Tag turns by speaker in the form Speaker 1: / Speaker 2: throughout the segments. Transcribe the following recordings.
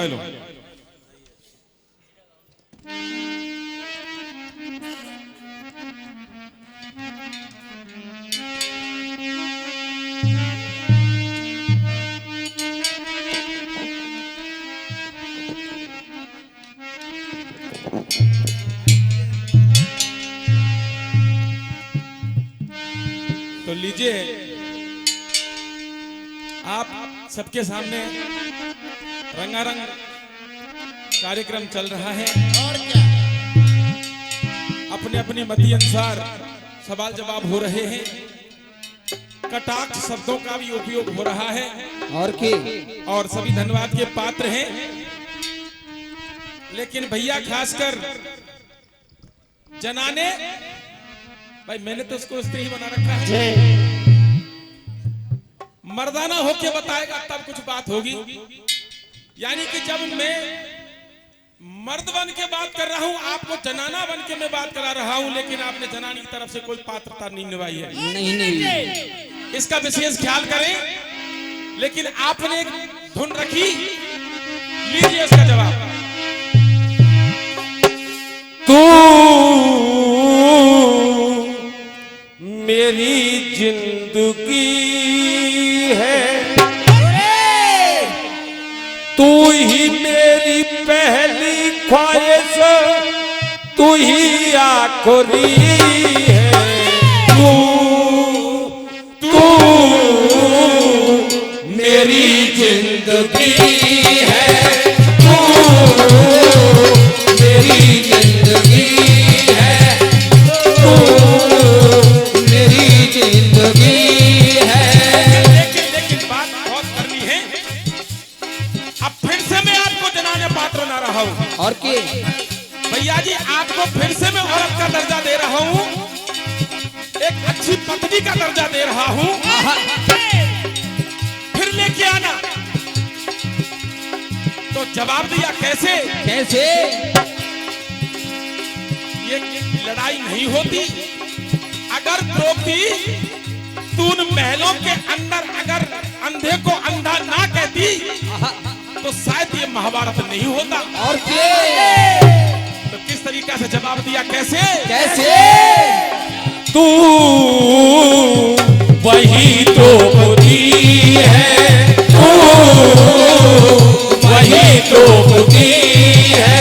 Speaker 1: Hello. तो लीजिए, आप सबके सामने रंगारंग कार्यक्रम चल रहा है
Speaker 2: और क्या?
Speaker 1: अपने अपनी मति अनुसार सवाल जवाब हो रहे हैं, कटाक्ष शब्दों का भी उपयोग हो रहा है
Speaker 2: और की
Speaker 1: और सभी धन्यवाद के पात्र हैं। लेकिन भैया खासकर जनाने, भाई मैंने तो उसको स्त्री ही बना रखा है, मर्दाना होके बताएगा तब कुछ बात होगी। यानी कि जब मैं मर्द बन के बात कर रहा हूं, आपको जनाना बन के मैं बात करा रहा हूं, लेकिन आपने जनानी की तरफ से कोई पात्रता नहीं निभाई है।
Speaker 2: नहीं
Speaker 1: इसका विशेष ख्याल करें। लेकिन आपने एक धुन रखी, लीजिए इसका जवाब। तू मेरी जिंदगी है, तू ही मेरी पहली ख्वाहिश, तू ही आखिरी है। तू मेरी जिंदगी है, तू मेरी जिंदगी है, तू मेरी जिंदगी है। लेकिन बात बहुत करनी है। अब फिर से मैं आपको जनाने पात्र ना रहा हूं।
Speaker 2: और की
Speaker 1: भैया जी, आपको फिर से मैं औरत का दर्जा दे रहा हूं, एक अच्छी पत्नी का दर्जा दे रहा हूं। फिर लेके आना। तो जवाब दिया कैसे?
Speaker 2: कैसे?
Speaker 1: ये लड़ाई नहीं होती। अगर द्रौपदी तू उन महलों के अंदर अगर अंधे को अंधा ना कहती तो शायद ये महाभारत नहीं होता।
Speaker 2: और की
Speaker 1: तो किस तरीका से जवाब दिया? कैसे?
Speaker 2: कैसे?
Speaker 1: तू वही द्रौपदी है, तू वही द्रौपदी है,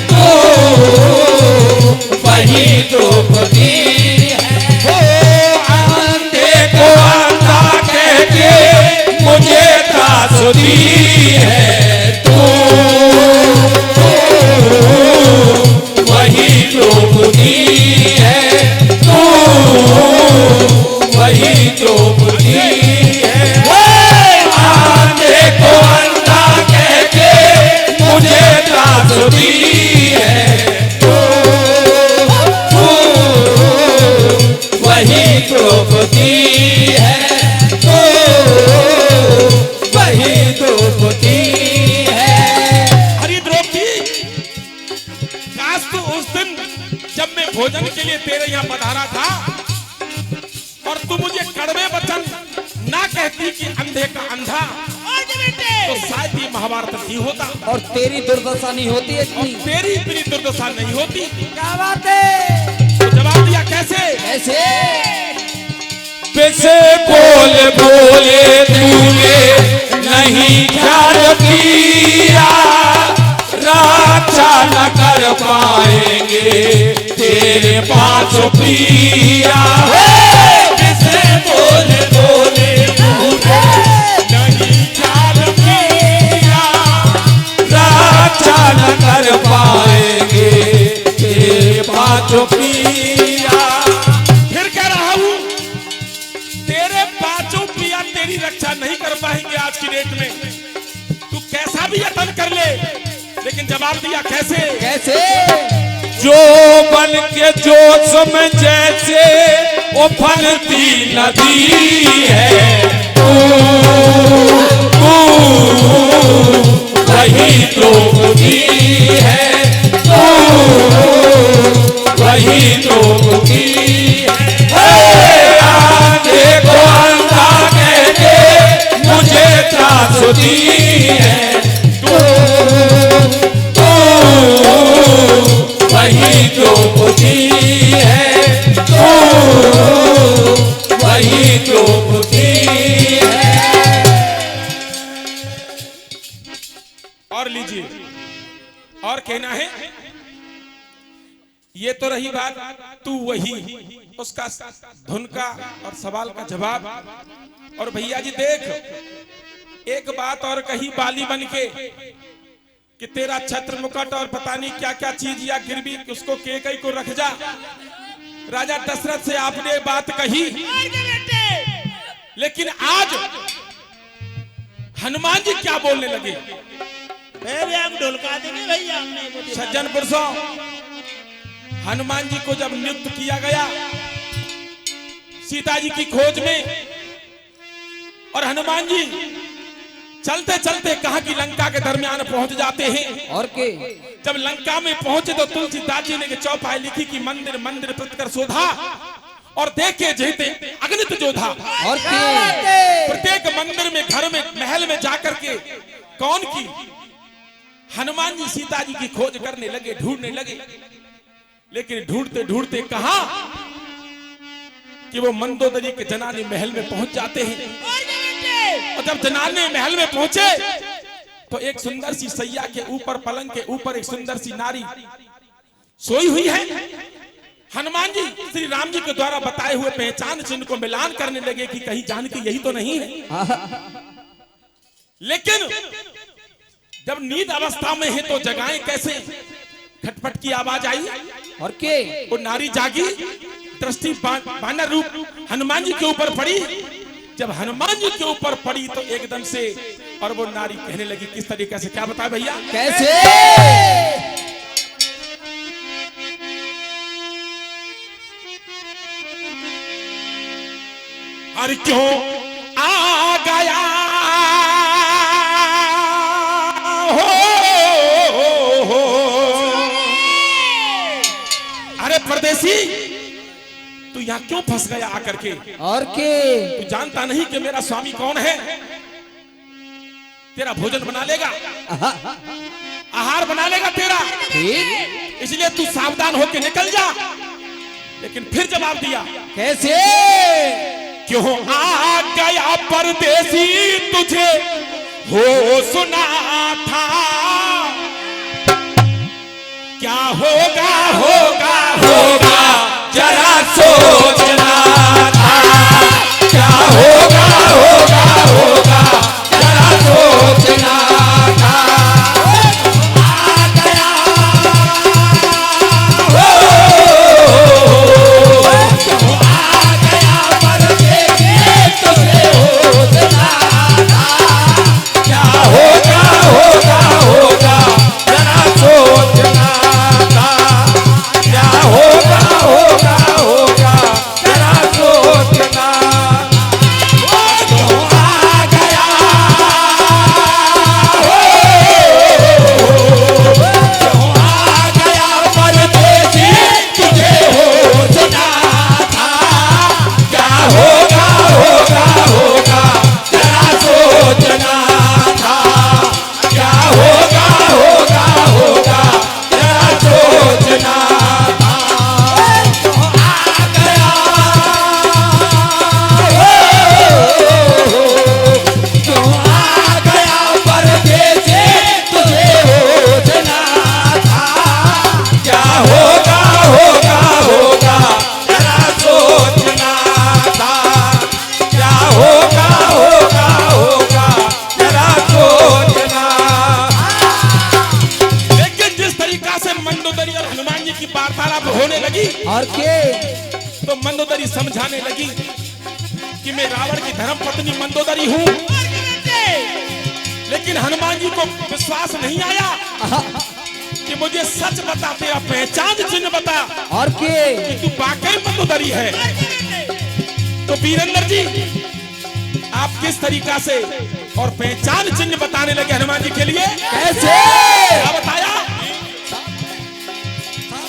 Speaker 1: तू वही द्रौपदी है। अंधे को अंधा कह के मुझे त्रास दी है, तू वही द्रौपदी है, तू वही द्रौपदी है। आंधे को अंधा कह के मुझे त्रास दी है, तू वही द्रौपदी है, तू वही द्रौपदी है। अरे द्रौपदी, काश तू उस दिन जब मैं भोजन के लिए तेरे यहाँ पधारा था और तू मुझे कड़वे वचन ना कहती कि अंधे का अंधा, तो शायद ये महाभारत नहीं होता
Speaker 2: और तेरी दुर्दशा नहीं होती
Speaker 1: और
Speaker 2: इतनी।
Speaker 1: तेरी इतनी दुर्दशा नहीं होती।
Speaker 2: क्या बात है?
Speaker 1: तो जवाब दिया कैसे?
Speaker 2: कैसे?
Speaker 1: वैसे बोले बोले तूने नहीं ख्याल किया, रक्षा न कर पाएंगे तेरे पास प्रिया। वैसे बोले बोले तूने नहीं ख्याल किया, रक्षा न कर पाएंगे तेरे पास प्रिया। फिर कह रहा हूं, तेरे पांचों प्रिया तेरी रक्षा नहीं कर पाएंगे आज की डेट में। तू कैसा भी यत्न कर ले, लेकिन जवाब दिया कैसे?
Speaker 2: कैसे?
Speaker 1: जो बन के जोश में जैसे उफनती नदी है, तू वही द्रौपदी है, तू वही द्रौपदी है। आंधे को अंधा कह के मुझे त्रास दी है, तू और कहना है ये तो रही बात तू वही, उसका धुन का और सवाल का जवाब। और भैया जी देख, एक बात और कही बाली बन के कि तेरा छत्र मुकुट और पता नहीं क्या क्या चीज या गिरवी उसको केकई को रख जा। राजा दशरथ से आपने बात कही, लेकिन आज हनुमान जी क्या बोलने लगे?
Speaker 3: ढोलका देंगे भैया हमने।
Speaker 1: सज्जन पुरुषों, हनुमान जी को जब नियुक्त किया गया सीता जी की खोज में, और हनुमान जी चलते चलते कहा कि लंका के दरमियान पहुंच जाते हैं।
Speaker 2: और के
Speaker 1: जब लंका में पहुंचे तो तुलसीदास जी ने चौपाई लिखी कि मंदिर मंदिर प्रतिकर शोधा और देखे जेते अगणित जोधा।
Speaker 2: और के
Speaker 1: प्रत्येक मंदिर में, घर में, महल में जाकर के कौन की हनुमान जी सीता जी की खोज करने लगे, ढूंढने लगे। लेकिन ढूंढते ढूंढते कहा कि वो मंदोदरी के जनानी महल में पहुंच जाते हैं। और जब जनानी महल में पहुंचे तो एक सुंदर सी सैया के ऊपर, पलंग के ऊपर एक सुंदर सी नारी सोई हुई है। हनुमान जी श्री राम जी के द्वारा बताए हुए पहचान चिन्ह को मिलान करने लगे कि कहीं जानकी यही तो नहीं है। लेकिन जब नींद अवस्था में है तो जगाएं कैसे? खटपट की आवाज आई
Speaker 2: और के
Speaker 1: वो नारी जागी, दृष्टि बानर रूप हनुमान जी के ऊपर पड़ी। जब हनुमान जी के ऊपर पड़ी तो एकदम से और वो नारी कहने लगी, किस तरीके से, क्या बताए भैया?
Speaker 2: कैसे?
Speaker 1: अरे क्यों आ गया हो, अरे परदेसी तू यहाँ क्यों फंस गया आकर के?
Speaker 2: और के
Speaker 1: तू जानता नहीं कि मेरा स्वामी कौन है? तेरा भोजन बना लेगा, आहार बना लेगा तेरा,
Speaker 2: ठीक,
Speaker 1: इसलिए तू सावधान होकर निकल जा। लेकिन फिर जवाब दिया,
Speaker 2: कैसे?
Speaker 1: क्यों आ गया परदेसी तुझे हो सुना था, क्या होगा होगा होगा जरा सोचना था, क्या होगा होगा होगा जरा सोचना था। आ गया क्यों आ गया परदेसी तुझे हो सुना था, क्या होगा होगा होगा जरा सोचना था, क्या होगा होगा होगा जरा सोचना। क्यों आ गया क्यों आ गया परदेसी तुझे हो सुना था, क्या होगा होगा होगा जरा सोचना था, क्या होगा होगा होगा जरा सोचना था। क्यों आ गया क्यों आ गया परदेसी तुझे हो सुना था, क्या होगा होगा होगा जरा सोचना था, क्या होगा होगा होगा जरा सोचना। लेकिन जिस तरीका से मंदोदरी और हनुमान जी की वार्तालाप होने लगी
Speaker 2: और के
Speaker 1: तो मंदोदरी समझाने लगी कि मैं रावण की धर्म पत्नी मंदोदरी हूँ। लेकिन हनुमान जी को विश्वास नहीं आया कि मुझे सच बता, तेरा पहचान चिन्ह बता
Speaker 2: और के
Speaker 1: कि तू वाकई मंदोदरी है। तो वीरेंद्र जी आप किस तरीका से और पहचान चिन्ह बताने लगे हनुमान जी के लिए?
Speaker 2: कैसे?
Speaker 1: क्या बताया?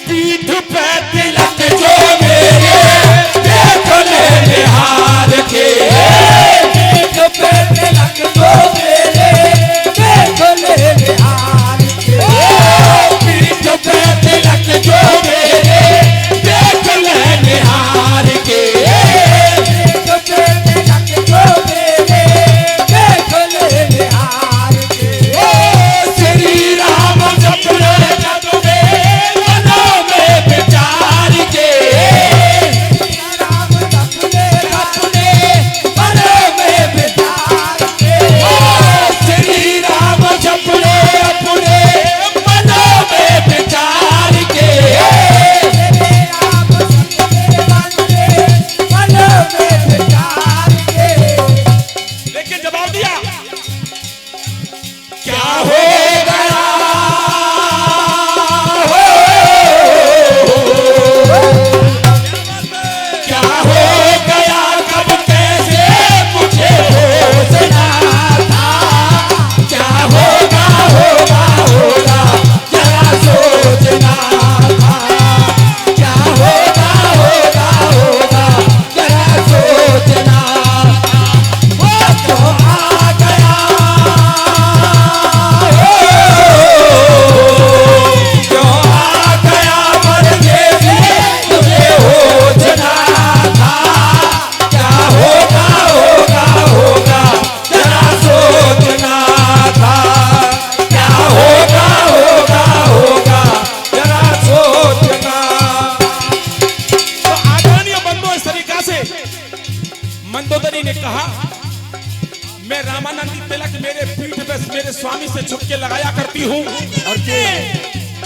Speaker 1: पीठ पे तिलक जो मेरे देख ले निहार के,
Speaker 2: पीठ पे तिलक जो मेरे देख ले निहार के,
Speaker 1: पीठ पे तिलक जो मेरे देख ले निहार के,
Speaker 2: पीठ पे तिलक जो मेरे देख ले निहार के,
Speaker 1: श्री राम जप ले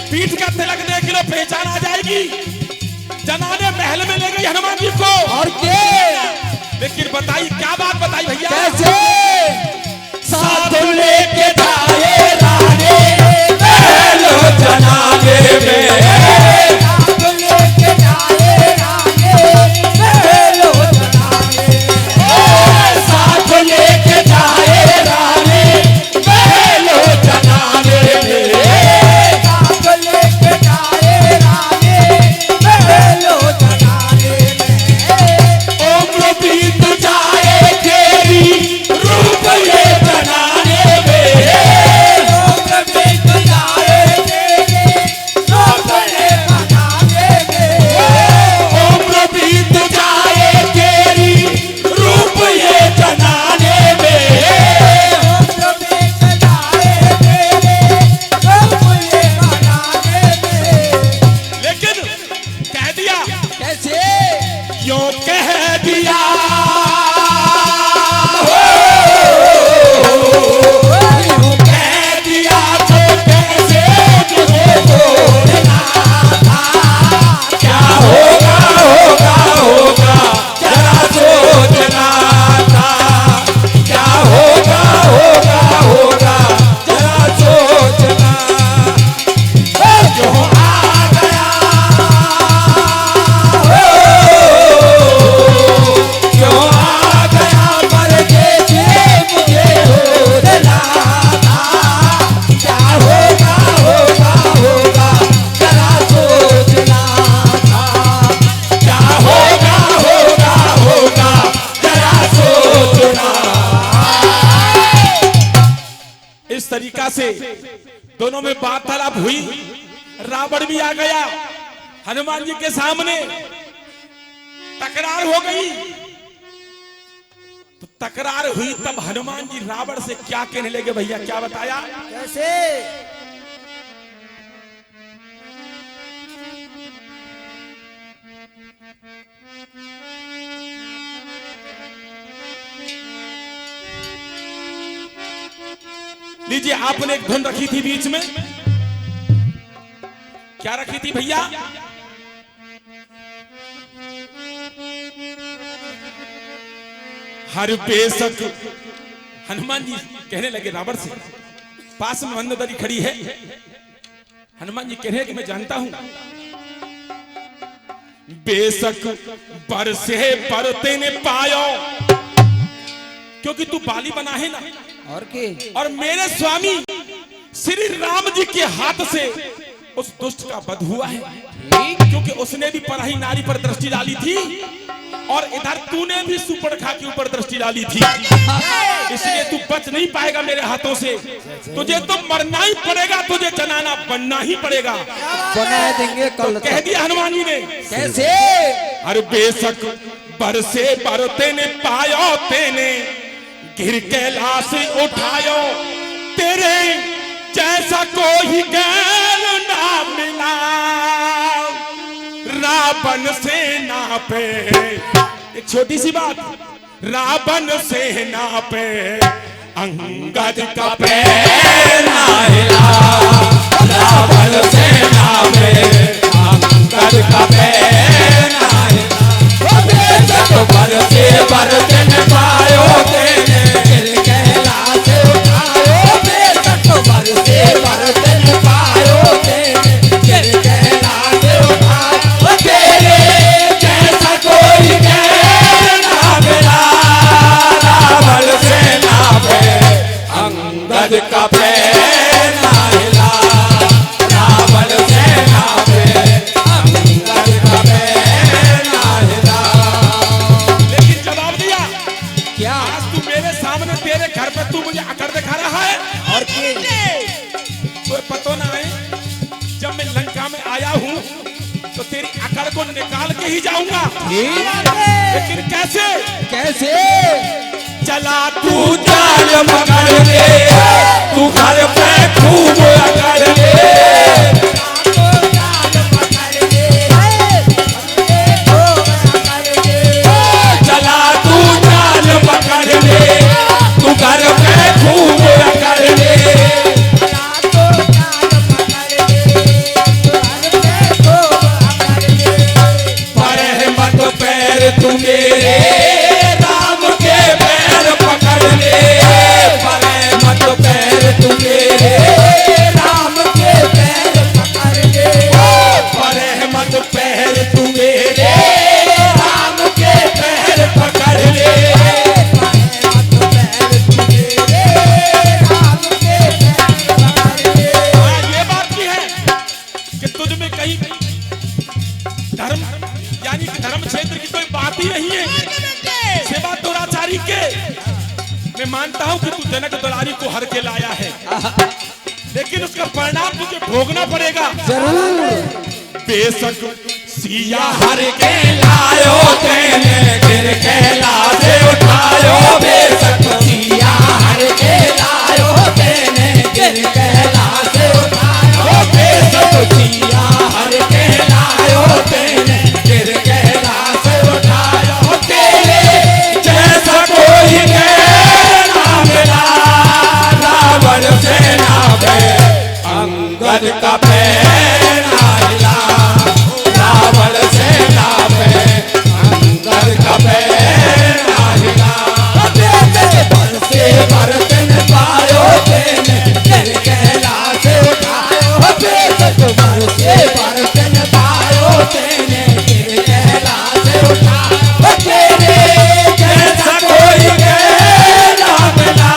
Speaker 1: पीठ का तिलक देख लो पहचान आ जाएगी। जनाने महल में ले गई हनुमान जी को।
Speaker 2: और क्या
Speaker 1: लेकिन बताई क्या बात बताई भैया।
Speaker 2: कैसे
Speaker 1: साथ लेके जाए रानी महलो जनाने में।
Speaker 2: लेके जाए रानी महलो जनाने।
Speaker 1: साथ लेके जाए रानी महलो जनाने में।
Speaker 2: साथ लेके जाए रानी महलो जनाने में।
Speaker 1: उम्र बीत जाए तेरी रूप ये जनाने में।
Speaker 2: उम्र बीत जाए तेरी रूप ये जनाने में।
Speaker 1: उम्र बीत जाए तेरी रूप ये जनाने में।
Speaker 2: उम्र बीत जाए तेरी रूप ये जनाने में।
Speaker 1: लेकिन कह दिया
Speaker 2: कैसे
Speaker 1: क्यों कह दिया कह दिया तो कैसे तुझे बोलना था। क्या होगा होगा होगा जरा सोचना था। क्या होगा होगा होगा जरा सोचना। जो आ गया क्यों आ गया परदेसी मुझे ढूंढना था। क्या होगा होगा होगा जरा सोचना था। क्या होगा होगा होगा जरा सोचना। इस तरीका से दोनों में वार्तालाप हुई। रावण भी आ गया हनुमान जी के सामने। तकरार हो गई। तो तकरार हुई तब हनुमान जी रावण से क्या कहने लगे भैया क्या बताया।
Speaker 2: कैसे
Speaker 1: लीजिए आपने एक धुन रखी थी बीच में। क्या रखी थी भैया। हर बेशक हनुमान जी कहने लगे रावण से। पास में मंदोदरी खड़ी है। हनुमान जी कह रहे हैं कि मैं जानता हूं बेशक बरसे परते ने पायो क्योंकि तू बाली बना है ना।
Speaker 2: और के
Speaker 1: और मेरे स्वामी श्री राम जी के हाथ से उस दुष्ट का वध हुआ है। क्योंकि उसने भी पराई नारी पर दृष्टि डाली थी और इधर तूने भी सुपर्णखा के ऊपर दृष्टि डाली थी। इसलिए तू बच नहीं पाएगा मेरे हाथों से। तुझे तो मरना ही पड़ेगा। तुझे जनाना बनना ही पड़ेगा।
Speaker 2: बना देंगे कल।
Speaker 1: कह दिया हनुमान जी ने।
Speaker 2: कैसे
Speaker 1: अरे बेशक बरसे बरते ने पायो तेने गिर के लाश उठायो। तेरे जैसा कोई गैर ना मिला रावण सेना पे। एक छोटी सी बात। रावण सेना पे अंगद का पैर ना हिला। रावण सेना पे अंगद का पैर ना हिला। बेशक बरसे बरते ने पायो तेने गिर के लाश उठायो। बेशक बरसे बरते ने पायो तेने गिर के लाश उठायो। तेरे जैसा कोई गैर ना मिला रावण सेना पे अंगद का पैर ना हिला। रावण सेना पे अंगद का पैर ना हिला। लेकिन जवाब दिया
Speaker 2: क्या
Speaker 1: आज तू मेरे सामने तेरे घर पे तू मुझे अकड़ दिखा रहा है।
Speaker 2: और के
Speaker 1: तो पता ना है जब मैं लंका में आया हूँ तो तेरी अकड़ को निकाल के ही जाऊंगा। लेकिन कैसे
Speaker 2: कैसे
Speaker 1: चला तू जाल पकड़ ले तू घर पे खूब अकड़ ले। चला तू जाल पकड़ ले तू घर पे खूब अकड़ ले। मानता हूँ कि तू जनक दुलारी को हर के लाया है, लेकिन उसका परिणाम तुझे भोगना पड़ेगा।
Speaker 2: जरूर।
Speaker 1: बेशक सिया हर के लायो तेने गिर के लाशे उठायो, बेशक
Speaker 2: सिया हर के लायो तेने गिर के लाशे उठायो,
Speaker 1: बेशक
Speaker 2: सिया हर के लायो तेने गिर के लाशे उठायो,
Speaker 1: तेरे जैसा कोई ना मिला रावण से ना पे अंगद का पैर ना हिला, रावण से ना पे अंगद का पैर ना हिला।
Speaker 2: बरसे बरतन पायो तेने गिर के लाशे उठायो, बेशक बरसे बरतन पायो तेने गिर के लाशे उठायो, तेरे
Speaker 1: जैसा कोई ना मिला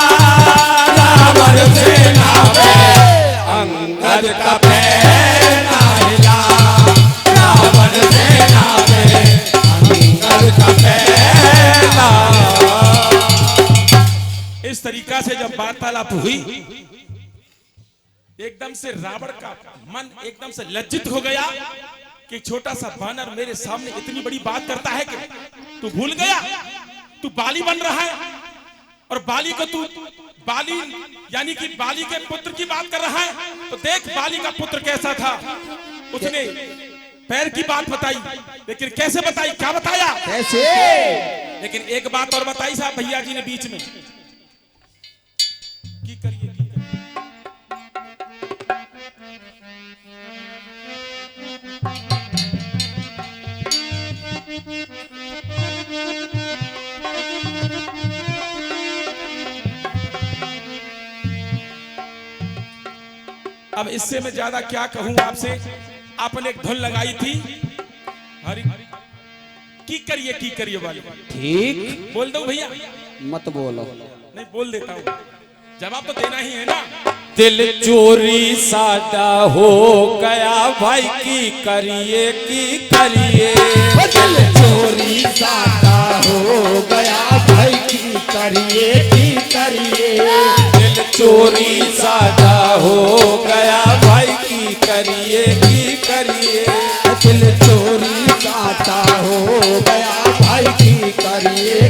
Speaker 1: रावण से ना पे अंगद का पैर ना हिला, रावण से ना पे अंगद का पैर ना। इस तरीका से जब वार्तालाप हुई, एकदम से रावण का मन एकदम से लज्जित हो गया कि छोटा सा बानर मेरे सामने इतनी बड़ी बात करता है कि तू भूल गया तू बाली बन रहा है, और बाली को तू बाली यानी कि बाली के पुत्र की बात कर रहा है। तो देख बाली का पुत्र कैसा था, उसने पैर की बात बताई, लेकिन कैसे बताई, क्या बताया,
Speaker 2: कैसे?
Speaker 1: लेकिन एक बात और बताई साहब भैया जी ने बीच में की करिए। अब इससे मैं ज्यादा क्या कहूं आपसे। आपने एक धुन लगाई थी हरी की करिए वाली,
Speaker 2: ठीक
Speaker 1: बोल दो भैया,
Speaker 2: मत बोलो।
Speaker 1: नहीं बोल देता हूं, जवाब तो देना ही है ना।
Speaker 4: दिल चोरी सादा हो गया भाई की करिए
Speaker 2: दिल चोरी सादा हो गया भाई की करिए
Speaker 4: दिल चोरी सादा हो गया भाई की करिए
Speaker 2: दिल चोरी सादा हो गया भाई की करिए